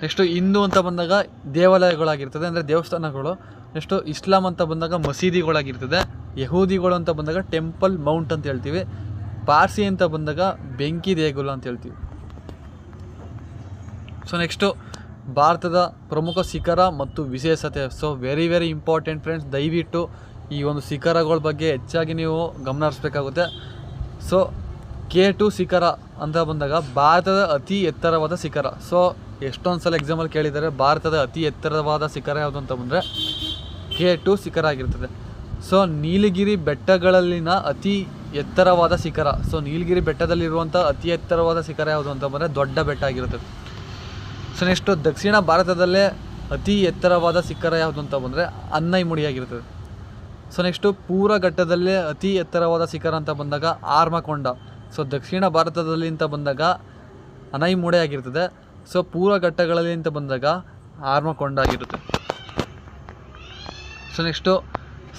ನೆಕ್ಸ್ಟು ಹಿಂದೂ ಅಂತ ಬಂದಾಗ ದೇವಾಲಯಗಳಾಗಿರ್ತದೆ, ಅಂದರೆ ದೇವಸ್ಥಾನಗಳು. ನೆಕ್ಸ್ಟು ಇಸ್ಲಾಂ ಅಂತ ಬಂದಾಗ ಮಸೀದಿಗಳಾಗಿರ್ತದೆ. ಯಹೂದಿಗಳು ಅಂತ ಬಂದಾಗ ಟೆಂಪಲ್ ಮೌಂಟ್ ಅಂತ ಹೇಳ್ತೀವಿ. ಪಾರ್ಸಿ ಅಂತ ಬಂದಾಗ ಬೆಂಕಿ ದೇಗುಲ ಅಂತ ಹೇಳ್ತೀವಿ. ಸೊ ನೆಕ್ಸ್ಟು ಭಾರತದ ಪ್ರಮುಖ ಶಿಖರ ಮತ್ತು ವಿಶೇಷತೆ. So very very important friends, ದಯವಿಟ್ಟು ಈ ಒಂದು ಶಿಖರಗಳ ಬಗ್ಗೆ ಹೆಚ್ಚಾಗಿ ನೀವು ಗಮನ ಹರಿಸ್ಬೇಕಾಗುತ್ತೆ. ಸೊ K2 ಶಿಖರ ಅಂತ ಬಂದಾಗ ಭಾರತದ ಅತಿ ಎತ್ತರವಾದ ಶಿಖರ. ಸೊ ಎಷ್ಟೊಂದು ಸಲ ಎಕ್ಸಾಮಲ್ಲಿ ಕೇಳಿದ್ದಾರೆ, ಭಾರತದ ಅತಿ ಎತ್ತರವಾದ ಶಿಖರ ಯಾವುದು ಅಂತ ಬಂದರೆ K2 ಶಿಖರ ಆಗಿರ್ತದೆ. ಸೊ ನೀಲಗಿರಿ ಬೆಟ್ಟಗಳಲ್ಲಿನ ಅತಿ ಎತ್ತರವಾದ ಶಿಖರ. ಸೊ ನೀಲಗಿರಿ ಬೆಟ್ಟದಲ್ಲಿರುವಂಥ ಅತಿ ಎತ್ತರವಾದ ಶಿಖರ ಯಾವುದು ಅಂತ ಬಂದರೆ ದೊಡ್ಡ ಬೆಟ್ಟ ಆಗಿರುತ್ತದೆ. ಸೊ ನೆಕ್ಸ್ಟು ದಕ್ಷಿಣ ಭಾರತದಲ್ಲೇ ಅತಿ ಎತ್ತರವಾದ ಶಿಖರ ಯಾವುದು ಅಂತ ಬಂದರೆ ಅನ್ನೈಮುಡಿಯಾಗಿರ್ತದೆ. ಸೊ ನೆಕ್ಸ್ಟು ಪೂರ್ವ ಘಟ್ಟದಲ್ಲೇ ಅತಿ ಎತ್ತರವಾದ ಶಿಖರ ಅಂತ ಬಂದಾಗ ಆರ್ಮಕೊಂಡ. ಸೊ ದಕ್ಷಿಣ ಭಾರತದಲ್ಲಿ ಅಂತ ಬಂದಾಗ ಅನೈಮುಡಿ ಆಗಿರ್ತದೆ. ಸೊ ಪೂರ್ವ ಘಟ್ಟಗಳಲ್ಲಿ ಅಂತ ಬಂದಾಗ ಆರ್ಮಕೊಂಡ ಆಗಿರುತ್ತೆ. ಸೊ ನೆಕ್ಸ್ಟು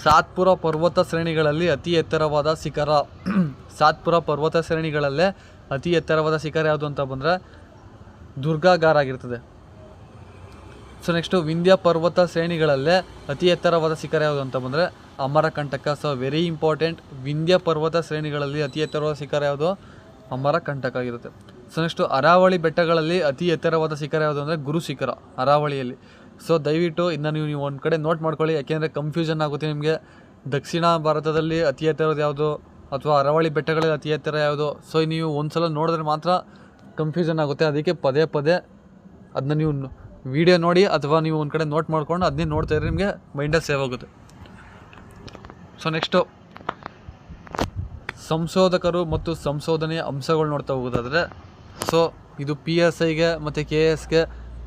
ಸಾತ್ಪುರ ಪರ್ವತ ಶ್ರೇಣಿಗಳಲ್ಲಿ ಅತಿ ಎತ್ತರವಾದ ಶಿಖರ. ಸಾತ್ಪುರ ಪರ್ವತ ಶ್ರೇಣಿಗಳಲ್ಲೇ ಅತಿ ಎತ್ತರವಾದ ಶಿಖರ ಯಾವುದು ಅಂತ ಬಂದರೆ ದುರ್ಗಾಗಾರ ಆಗಿರ್ತದೆ. ಸೊ ನೆಕ್ಸ್ಟು ವಿಂಧ್ಯ ಪರ್ವತ ಶ್ರೇಣಿಗಳಲ್ಲೇ ಅತಿ ಎತ್ತರವಾದ ಶಿಖರ ಯಾವುದು ಅಂತ ಬಂದರೆ Amarkantak. So very important, Vindhya ಪರ್ವತ ಶ್ರೇಣಿಗಳಲ್ಲಿ ಅತಿ ಎತ್ತರವಾದ ಶಿಖರ ಯಾವುದು? ಅಮರಕಂಟಕ ಆಗಿರುತ್ತೆ. ಸೊ ನೆಕ್ಸ್ಟು ಅರಾವಳಿ ಬೆಟ್ಟಗಳಲ್ಲಿ ಅತಿ ಎತ್ತರವಾದ ಶಿಖರ ಯಾವುದು ಅಂದರೆ ಗುರು ಶಿಖರ ಅರಾವಳಿಯಲ್ಲಿ. ಸೊ ದಯವಿಟ್ಟು ಇದನ್ನ ನೀವು ಒಂದು ಕಡೆ ನೋಟ್ ಮಾಡ್ಕೊಳ್ಳಿ, ಯಾಕೆಂದರೆ ಕನ್ಫ್ಯೂಷನ್ ಆಗುತ್ತೆ ನಿಮಗೆ. ದಕ್ಷಿಣ ಭಾರತದಲ್ಲಿ ಅತಿ ಎತ್ತರದ ಯಾವುದು ಅಥವಾ ಅರಾವಳಿ ಬೆಟ್ಟಗಳಲ್ಲಿ ಅತಿ ಎತ್ತರ ಯಾವುದು? ಸೊ ನೀವು ಒಂದು ಸಲ ನೋಡಿದ್ರೆ ಮಾತ್ರ ಕನ್ಫ್ಯೂಷನ್ ಆಗುತ್ತೆ. ಅದಕ್ಕೆ ಪದೇ ಪದೇ ಅದನ್ನ ನೀವು ವಿಡಿಯೋ ನೋಡಿ ಅಥವಾ ನೀವು ಒಂದು ಕಡೆ ನೋಟ್ ಮಾಡ್ಕೊಂಡು ಅದನ್ನೇ ನೋಡ್ತಾ ಇದ್ರೆ ನಿಮಗೆ ಮೈಂಡಲ್ಲಿ ಸೇವ್ ಆಗುತ್ತೆ. ಸೊ ನೆಕ್ಸ್ಟು ಸಂಶೋಧಕರು ಮತ್ತು ಸಂಶೋಧನೆಯ ಅಂಶಗಳು ನೋಡ್ತಾ ಹೋಗೋದಾದರೆ, ಸೊ ಇದು PSIಗೆ ಮತ್ತು KSಗೆ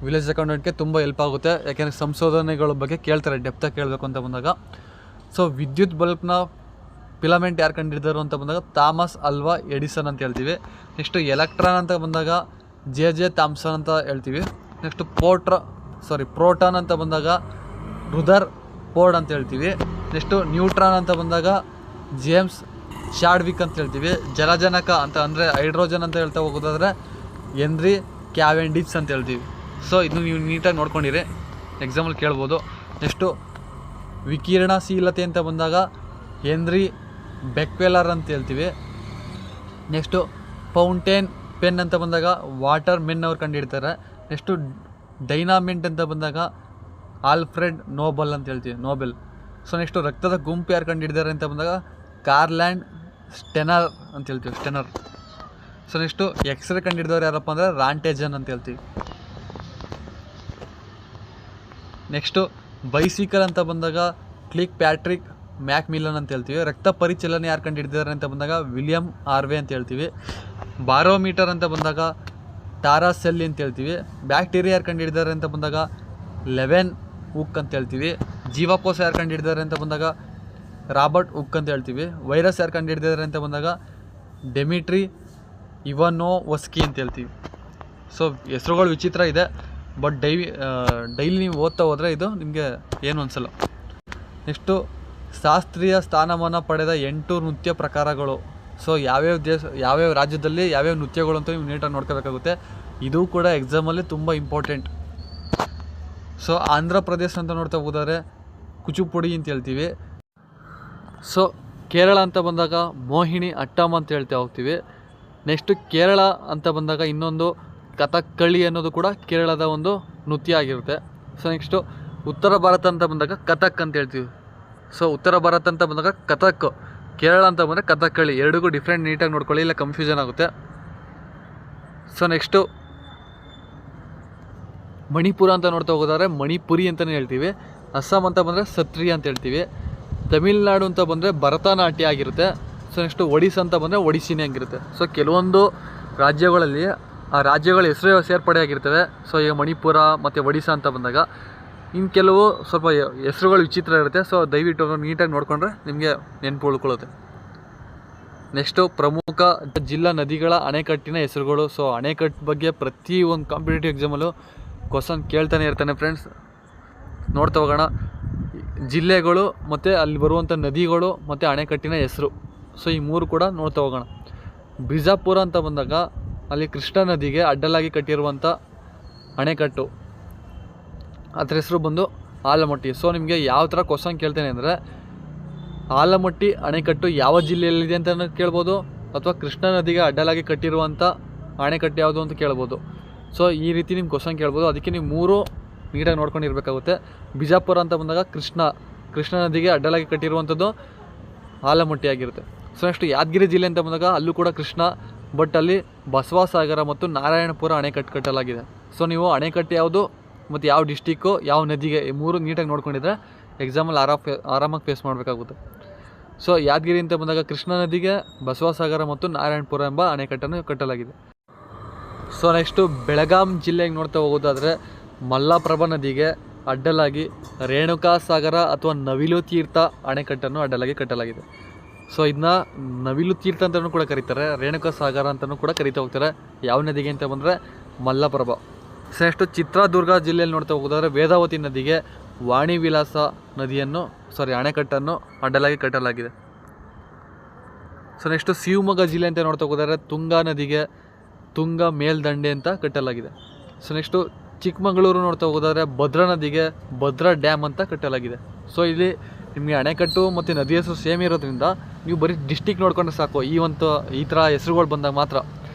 ವಿಲೇಜ್ ಅಕೌಂಟೆಂಟ್ಗೆ ತುಂಬ ಹೆಲ್ಪ್ ಆಗುತ್ತೆ. ಯಾಕೆಂದರೆ ಸಂಶೋಧನೆಗಳ ಬಗ್ಗೆ ಕೇಳ್ತಾರೆ, ಡೆಪ್ತಾಗಿ ಕೇಳಬೇಕು ಅಂತ ಬಂದಾಗ. ಸೊ ವಿದ್ಯುತ್ ಬಲ್ಬ್ನ ಫಿಲಮೆಂಟ್ ಯಾರು ಕಂಡಿದ್ದಾರೆ ಅಂತ ಬಂದಾಗ ಥಾಮಸ್ ಅಲ್ವಾ ಎಡಿಸನ್ ಅಂತ ಹೇಳ್ತೀವಿ. ನೆಕ್ಸ್ಟು ಎಲೆಕ್ಟ್ರಾನ್ ಅಂತ ಬಂದಾಗ JJ ಥಾಮ್ಸನ್ ಅಂತ ಹೇಳ್ತೀವಿ. ನೆಕ್ಸ್ಟು ಪ್ರೋಟಾನ್ ಅಂತ ಬಂದಾಗ ರುದರ್ ಫೋರ್ಡ್ ಅಂತ ಹೇಳ್ತೀವಿ. ನೆಕ್ಸ್ಟು ನ್ಯೂಟ್ರಾನ್ ಅಂತ ಬಂದಾಗ ಜೇಮ್ಸ್ ಶಾಡ್ವಿಕ್ ಅಂತ ಹೇಳ್ತೀವಿ. ಜಲಜನಕ ಅಂತ ಅಂದರೆ ಹೈಡ್ರೋಜನ್ ಅಂತ ಹೇಳ್ತಾ ಹೋಗೋದಾದರೆ ಹೆನ್ರಿ ಕ್ಯಾವೆಂಡಿಶ್ ಅಂತ ಹೇಳ್ತೀವಿ. ಸೊ ಇದು ನೀವು ನೀಟಾಗಿ ನೋಡ್ಕೊಂಡಿರಿ, ಎಕ್ಸಾಮಲ್ಲಿ ಕೇಳ್ಬೋದು. ನೆಕ್ಸ್ಟು ವಿಕಿರಣಶೀಲತೆ ಅಂತ ಬಂದಾಗ ಹೆನ್ರಿ ಬೆಕ್ವೆಲರ್ ಅಂತ ಹೇಳ್ತೀವಿ. ನೆಕ್ಸ್ಟು ಫೌಂಟೇನ್ ಪೆನ್ ಅಂತ ಬಂದಾಗ ವಾಟರ್ ಮೆನ್ ಅವ್ರು ಕಂಡುಹಿಡ್ತಾರೆ. ನೆಕ್ಸ್ಟು ಡೈನಾಮಿಂಟ್ ಅಂತ ಬಂದಾಗ ಆಲ್ಫ್ರೆಡ್ ನೋಬಲ್ ಅಂತ ಹೇಳ್ತೀವಿ, ನೋಬೆಲ್. ಸೊ ನೆಕ್ಸ್ಟು ರಕ್ತದ ಗುಂಪು ಯಾರು ಕಂಡುಹಿಡಿದಾರೆ ಅಂತ ಬಂದಾಗ ಕಾರ್ಲ್ಯಾಂಡ್ ಸ್ಟೆನರ್ ಅಂತ ಹೇಳ್ತೀವಿ, ಸ್ಟೆನರ್. ಸೊ ನೆಕ್ಸ್ಟು ಎಕ್ಸ್ರೇ ಕಂಡುಹಿಡಿದವ್ರು ಯಾರಪ್ಪ ಅಂದರೆ ರಾಂಟೇಜನ್ ಅಂತ ಹೇಳ್ತೀವಿ. ನೆಕ್ಸ್ಟು ಬೈಸಿಕಲ್ ಅಂತ ಬಂದಾಗ ಕ್ಲಿಕ್ ಪ್ಯಾಟ್ರಿಕ್ ಮ್ಯಾಕ್ಮಿಲನ್ ಅಂತ ಹೇಳ್ತೀವಿ. ರಕ್ತ ಪರಿಚಲನೆ ಯಾರು ಕಂಡುಹಿಡಿದಾರೆ ಅಂತ ಬಂದಾಗ ವಿಲಿಯಂ ಆರ್ವೆ ಅಂತ ಹೇಳ್ತೀವಿ. ಬಾರೋಮೀಟರ್ ಅಂತ ಬಂದಾಗ ಟಾರಾಸೆಲ್ಲಿ ಅಂತ ಹೇಳ್ತೀವಿ. ಬ್ಯಾಕ್ಟೀರಿಯಾ ಯಾರು ಕಂಡುಹಿಡಿದಾರೆ ಅಂತ ಬಂದಾಗ ಲೆವೆನ್ ಹುಕ್ ಅಂತ ಹೇಳ್ತೀವಿ. ಜೀವಕೋಶ ಯಾರು ಕಂಡುಹಿಡಿದಾರೆ ಅಂತ ಬಂದಾಗ ರಾಬರ್ಟ್ ಹುಕ್ ಅಂತ ಹೇಳ್ತೀವಿ. ವೈರಸ್ ಯಾರು ಕಂಡುಹಿಡಿದಾರೆ ಅಂತ ಬಂದಾಗ ಡೆಮಿಟ್ರಿ ಇವಾನೋವ್ಸ್ಕಿ ಅಂತ ಹೇಳ್ತೀವಿ. ಸೊ ಹೆಸರುಗಳು ವಿಚಿತ್ರ ಇದೆ, ಬಟ್ ಡೈಲಿ ನೀವು ಓದ್ತಾ ಹೋದರೆ ಇದು ನಿಮಗೆ ಏನು ಅನಿಸಲ್ಲ. ನೆಕ್ಸ್ಟು ಶಾಸ್ತ್ರೀಯ ಸ್ಥಾನಮಾನ ಪಡೆದ 8 ನೃತ್ಯ ಪ್ರಕಾರಗಳು. ಸೊ ಯಾವ್ಯಾವ ರಾಜ್ಯದಲ್ಲಿ ಯಾವ್ಯಾವ ನೃತ್ಯಗಳು ಅಂತ ನೀವು ನೀಟಾಗಿ ನೋಡ್ಕೋಬೇಕಾಗುತ್ತೆ. ಇದು ಕೂಡ ಎಕ್ಸಾಮಲ್ಲಿ ತುಂಬ ಇಂಪಾರ್ಟೆಂಟ್. ಸೊ ಆಂಧ್ರ ಪ್ರದೇಶ ಅಂತ ನೋಡ್ತಾ ಹೋದರೆ ಕುಚುಪುಡಿ ಅಂತ ಹೇಳ್ತೀವಿ. ಸೊ ಕೇರಳ ಅಂತ ಬಂದಾಗ ಮೋಹಿನಿ ಅಟ್ಟಮ್ ಅಂತ ಹೇಳ್ತಾ ಹೋಗ್ತೀವಿ. ನೆಕ್ಸ್ಟು ಕೇರಳ ಅಂತ ಬಂದಾಗ ಇನ್ನೊಂದು ಕಥಕ್ಕಳಿ ಅನ್ನೋದು ಕೂಡ ಕೇರಳದ ಒಂದು ನೃತ್ಯ ಆಗಿರುತ್ತೆ. ಸೊ ನೆಕ್ಸ್ಟು ಉತ್ತರ ಭಾರತ ಅಂತ ಬಂದಾಗ ಕಥಕ್ ಅಂತ ಹೇಳ್ತೀವಿ. ಸೊ ಉತ್ತರ ಭಾರತ ಅಂತ ಬಂದಾಗ ಕಥಕ್, ಕೇರಳ ಅಂತ ಬಂದರೆ ಕಥಕ್ಕಳಿ, ಎರಡಿಗೂ ಡಿಫ್ರೆಂಟ್ ನೀಟಾಗಿ ನೋಡ್ಕೊಳ್ಳಿ, ಇಲ್ಲ ಕನ್ಫ್ಯೂಷನ್ ಆಗುತ್ತೆ. ಸೊ ನೆಕ್ಸ್ಟು ಮಣಿಪುರ ಅಂತ ನೋಡ್ತಾ ಹೋಗೋದಾದ್ರೆ ಮಣಿಪುರಿ ಅಂತಲೇ ಹೇಳ್ತೀವಿ. ಅಸ್ಸಾಂ ಅಂತ ಬಂದರೆ ಸತ್ರಿಯ ಅಂತ ಹೇಳ್ತೀವಿ. ತಮಿಳ್ನಾಡು ಅಂತ ಬಂದರೆ ಭರತನಾಟ್ಯ ಆಗಿರುತ್ತೆ. ಸೊ ನೆಕ್ಸ್ಟು ಒಡಿಸ್ಸಾ ಅಂತ ಬಂದರೆ ಒಡಿಸ್ಸಿನೇ ಆಗಿರುತ್ತೆ. ಸೊ ಕೆಲವೊಂದು ರಾಜ್ಯಗಳಲ್ಲಿ ಆ ರಾಜ್ಯಗಳ ಹೆಸರು ಸೇರ್ಪಡೆ ಆಗಿರ್ತವೆ. ಸೊ ಈಗ ಮಣಿಪುರ ಮತ್ತು ಒಡಿಸ್ಸಾ ಅಂತ ಬಂದಾಗ ಇನ್ನು ಕೆಲವು ಸ್ವಲ್ಪ ಹೆಸರುಗಳು ವಿಚಿತ್ರ ಇರುತ್ತೆ. ಸೊ ದಯವಿಟ್ಟು ನೀಟಾಗಿ ನೋಡಿಕೊಂಡ್ರೆ ನಿಮಗೆ ನೆನಪು ಉಳ್ಕೊಳ್ಳುತ್ತೆ. ನೆಕ್ಸ್ಟು ಪ್ರಮುಖ ಜಿಲ್ಲಾ ನದಿಗಳ ಅಣೆಕಟ್ಟಿನ ಹೆಸರುಗಳು. ಸೊ ಅಣೆಕಟ್ಟು ಬಗ್ಗೆ ಪ್ರತಿ ಒಂದು ಕಾಂಪಿಟೇಟಿವ್ ಎಕ್ಸಾಮಲ್ಲೂ ಕ್ವಶನ್ ಕೇಳ್ತಾನೆ ಇರ್ತಾನೆ ಫ್ರೆಂಡ್ಸ್. ನೋಡ್ತಾ ಹೋಗೋಣ ಜಿಲ್ಲೆಗಳು ಮತ್ತು ಅಲ್ಲಿ ಬರುವಂಥ ನದಿಗಳು ಮತ್ತು ಅಣೆಕಟ್ಟಿನ ಹೆಸರು. ಸೊ ಈ ಮೂರು ಕೂಡ ನೋಡ್ತಾ ಹೋಗೋಣ. ಬಿಜಾಪುರ ಅಂತ ಬಂದಾಗ ಅಲ್ಲಿ ಕೃಷ್ಣಾ ನದಿಗೆ ಅಡ್ಡಲಾಗಿ ಕಟ್ಟಿರುವಂಥ ಅಣೆಕಟ್ಟು, ಅದ್ರ ಹೆಸರು ಬಂದು ಆಲಮಟ್ಟಿ. ಸೊ ನಿಮಗೆ ಯಾವ ಥರ ಕ್ವಶನ್ ಕೇಳ್ತೇನೆ ಅಂದರೆ ಆಲಮಟ್ಟಿ ಅಣೆಕಟ್ಟು ಯಾವ ಜಿಲ್ಲೆಯಲ್ಲಿದೆ ಅಂತ ಕೇಳ್ಬೋದು, ಅಥವಾ ಕೃಷ್ಣಾ ನದಿಗೆ ಅಡ್ಡಲಾಗಿ ಕಟ್ಟಿರುವಂಥ ಅಣೆಕಟ್ಟು ಯಾವುದು ಅಂತ ಕೇಳ್ಬೋದು. ಸೊ ಈ ರೀತಿ ನಿಮ್ಗೆ ಕ್ವಶನ್ ಕೇಳ್ಬೋದು. ಅದಕ್ಕೆ ನೀವು ಮೂರು ನೀಟಾಗಿ ನೋಡ್ಕೊಂಡಿರ್ಬೇಕಾಗುತ್ತೆ. ಬಿಜಾಪುರ ಅಂತ ಬಂದಾಗ ಕೃಷ್ಣಾ ನದಿಗೆ ಅಡ್ಡಲಾಗಿ ಕಟ್ಟಿರುವಂಥದ್ದು ಆಲಮಟ್ಟಿ ಆಗಿರುತ್ತೆ. ಸೊ ನೆಕ್ಸ್ಟ್ ಯಾದಗಿರಿ ಜಿಲ್ಲೆ ಅಂತ ಬಂದಾಗ ಅಲ್ಲೂ ಕೂಡ ಕೃಷ್ಣ, ಬಟ್ ಅಲ್ಲಿ ಬಸವಸಾಗರ ಮತ್ತು ನಾರಾಯಣಪುರ ಅಣೆಕಟ್ಟು ಕಟ್ಟಲಾಗಿದೆ. ಸೊ ನೀವು ಅಣೆಕಟ್ಟು ಯಾವುದು ಮತ್ತು ಯಾವ ಡಿಸ್ಟಿಕ್ಕು ಯಾವ ನದಿಗೆ ಈ ಮೂರು ನೀಟಾಗಿ ನೋಡ್ಕೊಂಡಿದ್ರೆ ಎಕ್ಸಾಮಲ್ಲಿ ಆರಾಮಾಗಿ ಫೇಸ್ ಮಾಡಬೇಕಾಗುತ್ತೆ. ಸೊ ಯಾದಗಿರಿ ಅಂತ ಬಂದಾಗ ಕೃಷ್ಣಾ ನದಿಗೆ ಬಸವಸಾಗರ ಮತ್ತು ನಾರಾಯಣಪುರ ಎಂಬ ಅಣೆಕಟ್ಟನ್ನು ಕಟ್ಟಲಾಗಿದೆ. ಸೊ ನೆಕ್ಸ್ಟು ಬೆಳಗಾಂ ಜಿಲ್ಲೆಗೆ ನೋಡ್ತಾ ಹೋಗೋದಾದರೆ ಮಲ್ಲಪ್ರಭಾ ನದಿಗೆ ಅಡ್ಡಲಾಗಿ ರೇಣುಕಾ ಸಾಗರ ಅಥವಾ ನವಿಲು ತೀರ್ಥ ಅಣೆಕಟ್ಟನ್ನು ಅಡ್ಡಲಾಗಿ ಕಟ್ಟಲಾಗಿದೆ. ಸೊ ಇದನ್ನ ನವಿಲು ತೀರ್ಥ ಅಂತಲೂ ಕೂಡ ಕರೀತಾರೆ, ರೇಣುಕಾ ಸಾಗರ ಅಂತಲೂ ಕೂಡ ಕರಿತಾ ಹೋಗ್ತಾರೆ. ಯಾವ ನದಿಗೆ ಅಂತ ಬಂದರೆ ಮಲ್ಲಪ್ರಭಾ. ಸೊ ನೆಕ್ಸ್ಟು ಚಿತ್ರದುರ್ಗ ಜಿಲ್ಲೆಯಲ್ಲಿ ನೋಡ್ತಾ ಹೋಗೋದಾದ್ರೆ ವೇದಾವತಿ ನದಿಗೆ ವಾಣಿ ವಿಲಾಸ ಅಣೆಕಟ್ಟನ್ನು ಅಡ್ಡಲಾಗಿ ಕಟ್ಟಲಾಗಿದೆ. ಸೊ ನೆಕ್ಸ್ಟು ಶಿವಮೊಗ್ಗ ಜಿಲ್ಲೆ ಅಂತ ನೋಡ್ತಾ ಹೋಗೋದಾದ್ರೆ ತುಂಗಾ ನದಿಗೆ ತುಂಗಾ ಮೇಲ್ದಂಡೆ ಅಂತ ಕಟ್ಟಲಾಗಿದೆ. ಸೊ ನೆಕ್ಸ್ಟು ಚಿಕ್ಕಮಗಳೂರು ನೋಡ್ತಾ ಹೋಗೋದಾದ್ರೆ ಭದ್ರಾ ನದಿಗೆ ಭದ್ರಾ ಡ್ಯಾಮ್ ಅಂತ ಕಟ್ಟಲಾಗಿದೆ. ಸೊ ಇಲ್ಲಿ ನಿಮಗೆ ಅಣೆಕಟ್ಟು ಮತ್ತು ನದಿ ಹೆಸರು ಸೇಮ್ ಇರೋದ್ರಿಂದ ನೀವು ಬರೀ ಡಿಸ್ಟಿಕ್ ನೋಡ್ಕೊಂಡ್ರೆ ಸಾಕು, ಈ ಥರ ಹೆಸರುಗಳು ಬಂದಾಗ ಮಾತ್ರ.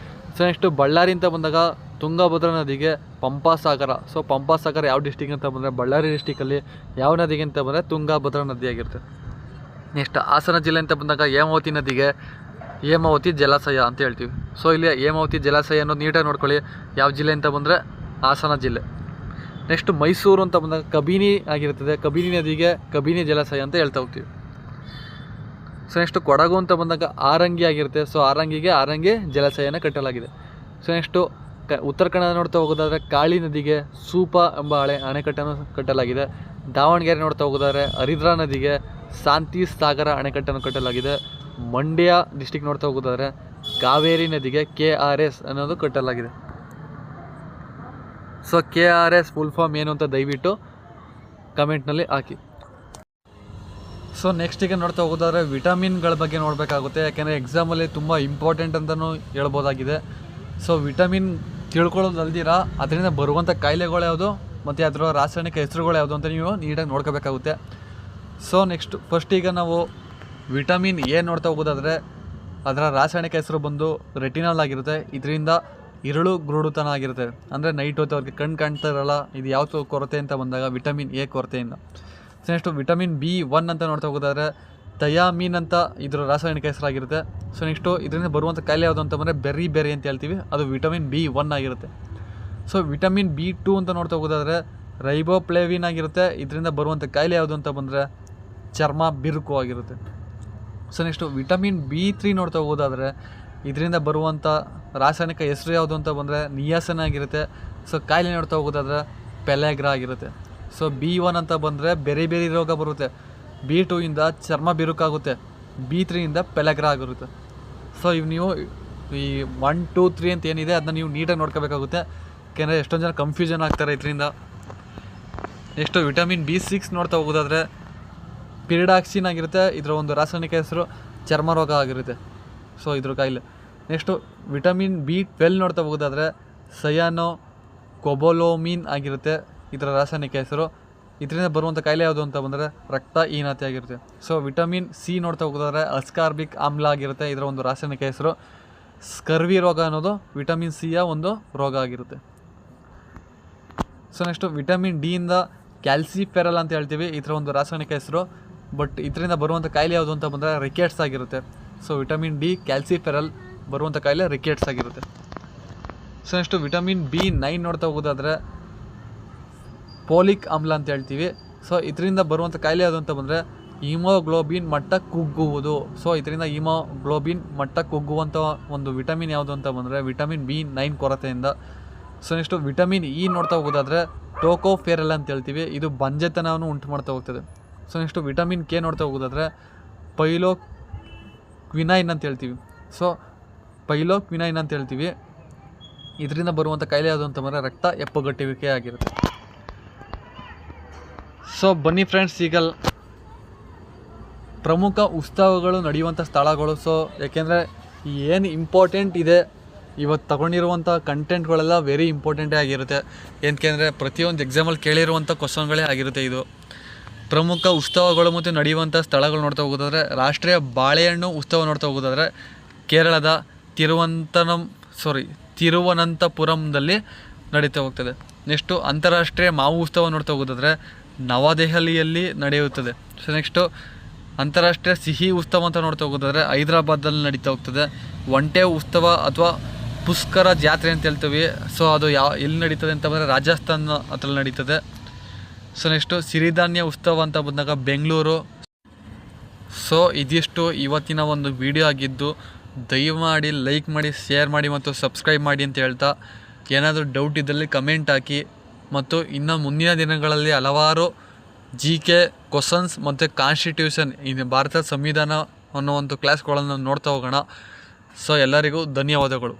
ಸೊ ನೆಕ್ಸ್ಟು ಬಳ್ಳಾರಿ ಅಂತ ಬಂದಾಗ ತುಂಗಭದ್ರಾ ನದಿಗೆ ಪಂಪಾಸಾಗರ. ಸೊ ಪಂಪಾಸಾಗರ ಯಾವ ಡಿಸ್ಟಿಕ್ ಅಂತ ಬಂದರೆ ಬಳ್ಳಾರಿ ಡಿಸ್ಟಿಕಲ್ಲಿ, ಯಾವ ನದಿಗೆ ಅಂತ ಬಂದರೆ ತುಂಗಭದ್ರಾ ನದಿ ಆಗಿರುತ್ತೆ. ನೆಕ್ಸ್ಟ್ ಹಾಸನ ಜಿಲ್ಲೆ ಅಂತ ಬಂದಾಗ ಹೇಮಾವತಿ ನದಿಗೆ ಹೇಮಾವತಿ ಜಲಾಶಯ ಅಂತ ಹೇಳ್ತೀವಿ. ಸೊ ಇಲ್ಲಿ ಹೇಮಾವತಿ ಜಲಾಶಯ ಅನ್ನೋದು ನೀಟಾಗಿ ನೋಡ್ಕೊಳ್ಳಿ. ಯಾವ ಜಿಲ್ಲೆ ಅಂತ ಬಂದರೆ ಹಾಸನ ಜಿಲ್ಲೆ. ನೆಕ್ಸ್ಟ್ ಮೈಸೂರು ಅಂತ ಬಂದಾಗ ಕಬಿನಿ ಆಗಿರ್ತದೆ, ಕಬಿನಿ ನದಿಗೆ ಕಬಿನಿ ಜಲಾಶಯ ಅಂತ ಹೇಳ್ತಾ ಹೋಗ್ತೀವಿ. ಸೊ ನೆಕ್ಸ್ಟ್ ಕೊಡಗು ಅಂತ ಬಂದಾಗ ಆರಂಗಿ ಆಗಿರುತ್ತೆ. ಸೊ ಆರಂಗಿಗೆ ಆರಂಗಿ ಜಲಾಶಯನ ಕಟ್ಟಲಾಗಿದೆ. ಸೊ ನೆಕ್ಸ್ಟು ಉತ್ತರ ಕನ್ನಡ ನೋಡ್ತಾ ಹೋಗೋದಾದರೆ ಕಾಳಿ ನದಿಗೆ ಸೂಪ ಎಂಬ ಅಣೆಕಟ್ಟನ್ನು ಕಟ್ಟಲಾಗಿದೆ. ದಾವಣಗೆರೆ ನೋಡ್ತಾ ಹೋಗೋದಾದರೆ ಹರಿದ್ರಾ ನದಿಗೆ ಶಾಂತಿ ಸಾಗರ ಅಣೆಕಟ್ಟನ್ನು ಕಟ್ಟಲಾಗಿದೆ. ಮಂಡ್ಯ ಡಿಸ್ಟಿಕ್ ನೋಡ್ತಾ ಹೋಗೋದಾದರೆ ಕಾವೇರಿ ನದಿಗೆ KRS ಅನ್ನೋದು ಕಟ್ಟಲಾಗಿದೆ. ಸೊ KRS ಫುಲ್ ಫಾರ್ಮ್ ಏನು ಅಂತ ದಯವಿಟ್ಟು ಕಮೆಂಟ್ನಲ್ಲಿ ಹಾಕಿ. ಸೊ ನೆಕ್ಸ್ಟಿಗೆ ನೋಡ್ತಾ ಹೋಗೋದಾದ್ರೆ ವಿಟಮಿನ್ಗಳ ಬಗ್ಗೆ ನೋಡಬೇಕಾಗುತ್ತೆ, ಯಾಕೆಂದರೆ ಎಕ್ಸಾಮಲ್ಲಿ ತುಂಬ ಇಂಪಾರ್ಟೆಂಟ್ ಅಂತಲೂ ಹೇಳ್ಬೋದಾಗಿದೆ. ಸೊ ವಿಟಮಿನ್ ತಿಳ್ಕೊಳ್ಳೋದಲ್ದಿರ ಅದರಿಂದ ಬರುವಂಥ ಕಾಯಿಲೆಗಳು ಯಾವುದು ಮತ್ತು ಅದರ ರಾಸಾಯನಿಕ ಹೆಸರುಗಳು ಯಾವುದು ಅಂತ ನೀವು ನೀಟಾಗಿ ನೋಡ್ಕೋಬೇಕಾಗುತ್ತೆ. ಸೊ ನೆಕ್ಸ್ಟ್ ಫಸ್ಟಿಗೆ ನಾವು ವಿಟಮಿನ್ ಎ ನೋಡ್ತಾ ಹೋಗೋದಾದರೆ ಅದರ ರಾಸಾಯನಿಕ ಹೆಸರು ಬಂದು ರೆಟಿನಾಲ್ ಆಗಿರುತ್ತೆ. ಇದರಿಂದ ಇರುಳು ಗೃಢತನ ಆಗಿರುತ್ತೆ, ಅಂದರೆ ನೈಟ್ ಹೊತ್ತು ಅವ್ರಿಗೆ ಕಣ್ಣು ಕಾಣ್ತಾ ಇರಲ್ಲ. ಇದು ಯಾವ ಕೊರತೆ ಅಂತ ಬಂದಾಗ ವಿಟಮಿನ್ ಎ ಕೊರತೆಯಿಂದ. ಸೊ ನೆಕ್ಸ್ಟು ವಿಟಮಿನ್ B1 ಅಂತ ನೋಡ್ತಾ ಹೋಗೋದಾದರೆ ಥಯಾಮೀನ್ ಅಂತ ಇದರ ರಾಸಾಯನಿಕ ಹೆಸರಾಗಿರುತ್ತೆ. ಸೊ ನೆಕ್ಸ್ಟು ಇದರಿಂದ ಬರುವಂಥ ಕಾಯಿಲೆ ಯಾವುದು ಅಂತ ಬಂದರೆ ಬೆರಿ ಅಂತ ಹೇಳ್ತೀವಿ, ಅದು ವಿಟಮಿನ್ B1 ಆಗಿರುತ್ತೆ. ಸೊ ವಿಟಮಿನ್ B2 ಅಂತ ನೋಡ್ತಾ ಹೋಗೋದಾದರೆ ರೈಬೋಫ್ಲೇವಿನ್ ಆಗಿರುತ್ತೆ. ಇದರಿಂದ ಬರುವಂಥ ಕಾಯಿಲೆ ಯಾವುದು ಅಂತ ಬಂದರೆ ಚರ್ಮ ಬಿರುಕು ಆಗಿರುತ್ತೆ. ಸೊ ನೆಕ್ಸ್ಟು ವಿಟಮಿನ್ B3 ನೋಡ್ತಾ ಹೋಗೋದಾದರೆ ಇದರಿಂದ ಬರುವಂಥ ರಾಸಾಯನಿಕ ಹೆಸರು ಯಾವುದು ಅಂತ ಬಂದರೆ ನಿಯಾಸನ ಆಗಿರುತ್ತೆ. ಸೊ ಕಾಯಿಲೆ ನೋಡ್ತಾ ಹೋಗೋದಾದರೆ ಪೆಲೆಗ್ರಾ ಆಗಿರುತ್ತೆ. ಸೊ B1 ಅಂತ ಬಂದರೆ ಬೇರೆ ರೋಗ ಬರುತ್ತೆ. B2 ಇಂದ ಚರ್ಮ ಬಿರುಕಾಗುತ್ತೆ, B3 ಇಂದ ಪೆಲೆಗ್ರಾ ಆಗಿರುತ್ತೆ. ಸೊ ಇವು ನೀವು ಈ 1, 2, 3 ಅಂತ ಏನಿದೆ ಅದನ್ನ ನೀವು ನೀಟಾಗಿ ನೋಡ್ಕೋಬೇಕಾಗುತ್ತೆ, ಯಾಕೆಂದರೆ ಎಷ್ಟೊಂದು ಜನ ಕನ್ಫ್ಯೂಷನ್ ಆಗ್ತಾರೆ ಇದರಿಂದ. ನೆಕ್ಸ್ಟು ವಿಟಮಿನ್ B6 ನೋಡ್ತಾ ಹೋಗೋದಾದರೆ ಪಿರಿಡಾಕ್ಸಿನ್ ಆಗಿರುತ್ತೆ. ಇದರ ಒಂದು ರಾಸಾಯನಿಕ ಹೆಸರು ಚರ್ಮ ರೋಗ ಆಗಿರುತ್ತೆ. ಸೊ ಇದ್ರ ಕಾಯಿಲೆ. ನೆಕ್ಸ್ಟು ವಿಟಮಿನ್ B12 ನೋಡ್ತಾ ಹೋಗೋದಾದರೆ ಸಯಾನೋ ಕೊಬೊಲೋಮಿನ್ ಆಗಿರುತ್ತೆ. ಇದರ ರಾಸಾಯನಿಕ ಹೆಸರು. ಇದರಿಂದ ಬರುವಂಥ ಕಾಯಿಲೆ ಯಾವುದು ಅಂತ ಬಂದರೆ ರಕ್ತಹೀನತೆ ಆಗಿರುತ್ತೆ. ಸೊ ವಿಟಮಿನ್ C ನೋಡ್ತಾ ಹೋಗೋದಾದರೆ ಅಸ್ಕಾರ್ಬಿಕ್ ಆಮ್ಲ ಆಗಿರುತ್ತೆ. ಇದರ ಒಂದು ರಾಸಾಯನಿಕ ಹೆಸರು. ಸ್ಕರ್ವಿ ರೋಗ ಅನ್ನೋದು ವಿಟಮಿನ್ ಸಿಯ ಒಂದು ರೋಗ ಆಗಿರುತ್ತೆ. ಸೊ ನೆಕ್ಸ್ಟು ವಿಟಮಿನ್ ಡಿಯಿಂದ ಕ್ಯಾಲ್ಸಿಫೆರಲ್ ಅಂತ ಹೇಳ್ತೀವಿ, ಈ ಥರ ಒಂದು ರಾಸಾಯನಿಕ ಹೆಸರು. ಬಟ್ ಇದರಿಂದ ಬರುವಂಥ ಕಾಯಿಲೆ ಯಾವುದು ಅಂತ ಬಂದರೆ ರಿಕೆಟ್ಸ್ ಆಗಿರುತ್ತೆ. ಸೊ ವಿಟಮಿನ್ ಡಿ ಕ್ಯಾಲ್ಸಿಫೆರಲ್ ಬರುವಂಥ ಕಾಯಿಲೆ ರಿಕೆಟ್ಸ್ ಆಗಿರುತ್ತೆ. ಸೊ ನೆಕ್ಸ್ಟು ವಿಟಮಿನ್ B9 ನೋಡ್ತಾ ಹೋಗೋದಾದರೆ ಪೋಲಿಕ್ ಆಮ್ಲ ಅಂತ ಹೇಳ್ತೀವಿ. ಸೊ ಇದರಿಂದ ಬರುವಂಥ ಕಾಯಿಲೆ ಯಾವುದು ಅಂತ ಬಂದರೆ ಹಿಮೋಗ್ಲೋಬಿನ್ ಮಟ್ಟ ಕುಗ್ಗುವುದು. ಸೊ ಇದರಿಂದ ಹಿಮೋಗ್ಲೋಬಿನ್ ಮಟ್ಟ ಕುಗ್ಗುವಂಥ ಒಂದು ವಿಟಮಿನ್ ಯಾವುದು ಅಂತ ಬಂದರೆ ವಿಟಮಿನ್ B9 ಕೊರತೆಯಿಂದ. ಸೊ ನೆಕ್ಸ್ಟು ವಿಟಮಿನ್ ಇ ನೋಡ್ತಾ ಹೋಗೋದಾದರೆ ಟೋಕೋಫೆರಲ್ ಅಂತ ಹೇಳ್ತೀವಿ, ಇದು ಬಂಜೆತನವನ್ನು ಉಂಟು ಮಾಡ್ತಾ ಹೋಗ್ತದೆ. ಸೊ ನೆಕ್ಸ್ಟು ವಿಟಮಿನ್ ಕೆ ನೋಡ್ತಾ ಹೋಗೋದಾದರೆ ಪೈಲೋಕ್ವಿನೈನ್ ಅಂತ ಹೇಳ್ತೀವಿ. ಸೊ ಪೈಲೋಕ್ವಿನೈನ್ ಅಂತ ಹೇಳ್ತೀವಿ, ಇದರಿಂದ ಬರುವಂಥ ಕಾಯಿಲೆ ಯಾವುದು ಅಂತ ಬಂದರೆ ರಕ್ತ ಹೆಪ್ಪುಗಟ್ಟುವಿಕೆ ಆಗಿರುತ್ತೆ. ಸೊ ಬನ್ನಿ ಫ್ರೆಂಡ್ಸ್, ಈಗ ಪ್ರಮುಖ ಉತ್ಸವಗಳು ನಡೆಯುವಂಥ ಸ್ಥಳಗಳು. ಸೊ ಯಾಕೆಂದರೆ ಏನು ಇಂಪಾರ್ಟೆಂಟ್ ಇದೆ ಇವತ್ತು ತಗೊಂಡಿರುವಂಥ ಕಂಟೆಂಟ್ಗಳೆಲ್ಲ ವೆರಿ ಇಂಪಾರ್ಟೆಂಟೇ ಆಗಿರುತ್ತೆ. ಏನಕ್ಕೆ ಪ್ರತಿಯೊಂದು ಎಕ್ಸಾಮಲ್ಲಿ ಕೇಳಿರುವಂಥ ಕ್ವಶನ್ಗಳೇ ಆಗಿರುತ್ತೆ. ಇದು ಪ್ರಮುಖ ಉತ್ಸವಗಳು ಮತ್ತು ನಡೆಯುವಂಥ ಸ್ಥಳಗಳು ನೋಡ್ತಾ ಹೋಗೋದಾದರೆ ರಾಷ್ಟ್ರೀಯ ಬಾಳೆಹಣ್ಣು ಉತ್ಸವ ನೋಡ್ತಾ ಹೋಗೋದಾದರೆ ಕೇರಳದ ತಿರುವನಂತಪುರಂದಲ್ಲಿ ನಡೀತಾ ಹೋಗ್ತದೆ. ನೆಕ್ಸ್ಟು ಅಂತಾರಾಷ್ಟ್ರೀಯ ಮಾವು ಉತ್ಸವ ನೋಡ್ತಾ ಹೋಗೋದಾದರೆ ನವದೆಹಲಿಯಲ್ಲಿ ನಡೆಯುತ್ತದೆ. ಸೊ ನೆಕ್ಸ್ಟು ಅಂತಾರಾಷ್ಟ್ರೀಯ ಸಿಹಿ ಉತ್ಸವ ಅಂತ ನೋಡ್ತಾ ಹೋಗೋದಾದರೆ ಹೈದರಾಬಾದಲ್ಲಿ ನಡೀತಾ ಹೋಗ್ತದೆ. ಒಂಟೆ ಉತ್ಸವ ಅಥವಾ ಪುಷ್ಕರ ಜಾತ್ರೆ ಅಂತ ಹೇಳ್ತೀವಿ. ಸೊ ಅದು ಎಲ್ಲಿ ನಡೀತದೆ ಅಂತ ಬಂದರೆ ರಾಜಸ್ಥಾನ ಹತ್ರ ನಡೀತದೆ. ಸೊ ನೆಕ್ಸ್ಟು ಸಿರಿಧಾನ್ಯ ಉತ್ಸವ ಅಂತ ಬಂದಾಗ ಬೆಂಗಳೂರು. ಸೊ ಇದಿಷ್ಟು ಇವತ್ತಿನ ಒಂದು ವಿಡಿಯೋ ಆಗಿದ್ದು, ದಯಮಾಡಿ ಲೈಕ್ ಮಾಡಿ, ಶೇರ್ ಮಾಡಿ ಮತ್ತು ಸಬ್ಸ್ಕ್ರೈಬ್ ಮಾಡಿ ಅಂತ ಹೇಳ್ತಾ, ಏನಾದರೂ ಡೌಟ್ ಇದ್ದಲ್ಲಿ ಕಮೆಂಟ್ ಹಾಕಿ. ಮತ್ತು ಇನ್ನು ಮುಂದಿನ ದಿನಗಳಲ್ಲಿ ಹಲವಾರು GK ಕ್ವಶನ್ಸ್ ಮತ್ತು ಕಾನ್ಸ್ಟಿಟ್ಯೂಷನ್, ಇನ್ನು ಭಾರತದ ಸಂವಿಧಾನ ಅನ್ನೋ ಒಂದು ಕ್ಲಾಸ್ಗಳನ್ನು ನೋಡ್ತಾ ಹೋಗೋಣ. ಸೊ ಎಲ್ಲರಿಗೂ ಧನ್ಯವಾದಗಳು.